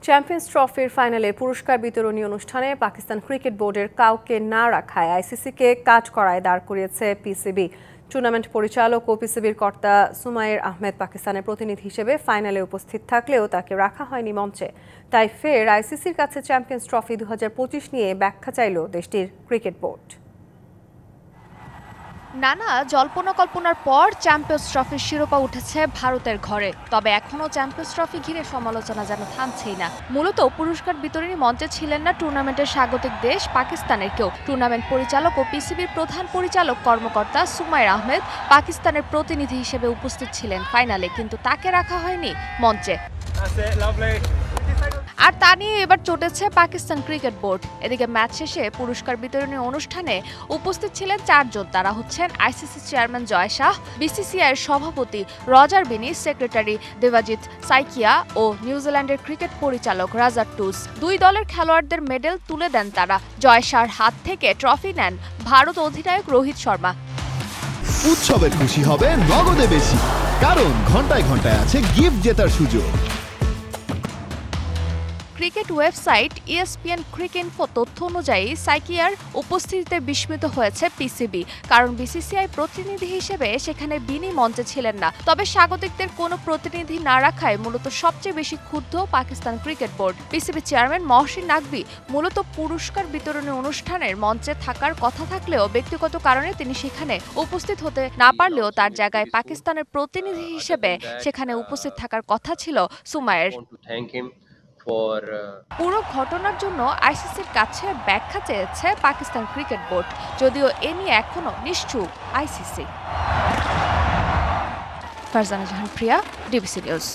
Champions ট্রফির ফাইনালে পুরস্কার বিতরণী অনুষ্ঠানে পাকিস্তান ক্রিকেট বোর্ডের কাউকে না রাখায় আইসিসিকে কাঠগড়ায় দাঁড় করিয়েছে পিসিবি। টুর্নামেন্ট পরিচালক ও পিসিবির কর্তা সুমাইর আহমেদ পাকিস্তানের প্রতিনিধি হিসেবে ফাইনালে উপস্থিত থাকলেও তাকে রাখা হয়নি মঞ্চে। তাই ফের আইসিসির কাছে চ্যাম্পিয়ন্স ট্রফি 2025 নিয়ে ব্যাখ্যা চাইল দেশটির ক্রিকেট বোর্ড। নানা জল্পনা কল্পনার পর চ্যাম্পিয়ন্স ট্রফির শিরোপা উঠেছে ভারতের ঘরে, তবে এখনও চ্যাম্পিয়ন্স ট্রফি ঘিরে সমালোচনা যেন থামছেই না। মূলত পুরস্কার বিতরণী মঞ্চে ছিলেন না টুর্নামেন্টের স্বাগতিক দেশ পাকিস্তানের কেউ। টুর্নামেন্ট পরিচালক ও পিসিবির প্রধান পরিচালক কর্মকর্তা সুমাইর আহমেদ পাকিস্তানের প্রতিনিধি হিসেবে উপস্থিত ছিলেন ফাইনালে, কিন্তু তাকে রাখা হয়নি মঞ্চে। আর তা নিয়ে এবার চটেছে পাকিস্তান ক্রিকেট বোর্ড। এদিকে ম্যাচ শেষে পুরস্কার বিতরণী অনুষ্ঠানে উপস্থিত ছিলেন চারজন। তারা হচ্ছেন আইসিসি চেয়ারম্যান জয় শাহ, বিসিসিআই এর সভাপতি রজার বিনি, সেক্রেটারি দেবাজিৎ সাইকিয়া ও নিউজিল্যান্ডের ক্রিকেট পরিচালক রাজার টুস। দুই দলের খেলোয়াড়দের মেডেল তুলে দেন তারা। জয় শাহর হাত থেকে ট্রফি নেন ভারত অধিনায়ক রোহিত শর্মা। উৎসবে খুশি হবে নগদে বেশি, কারণ ঘন্টায় ঘন্টায় আছে গিফট জেতার সুযোগ। ক্রিকেট ওয়েবসাইট ESPN ক্রিকইনফো তথ্য অনুযায়ী সাইকিয়ার উপস্থিতিতে বিস্মিত হয়েছে পিসিবি, কারণ বিসিসিআই প্রতিনিধি হিসেবে সেখানে বিনি মঞ্চে ছিলেন না। তবে স্বাগতিকদের কোনো প্রতিনিধি না রাখায় মূলত সবচেয়ে বেশি ক্ষুব্ধ Pakistan cricket board. PCB chairman Mohsin Naqvi মূলত পুরস্কার বিতরণী অনুষ্ঠানের মঞ্চে থাকার কথা থাকলেও ব্যক্তিগত কারণে তিনি সেখানে উপস্থিত হতে না পারলেও তার জায়গায় পাকিস্তানের প্রতিনিধি হিসেবে সেখানে উপস্থিত থাকার কথা ছিল সুমাইয়ের। পুরো ঘটনার জন্য আইসিসির কাছে ব্যাখ্যা চেয়েছে পাকিস্তান ক্রিকেট বোর্ড, যদিও এ নিয়ে এখনো নিশ্চুপ আইসিসি। ফারজানা জাহান প্রিয়া, ডিবিসি নিউজ।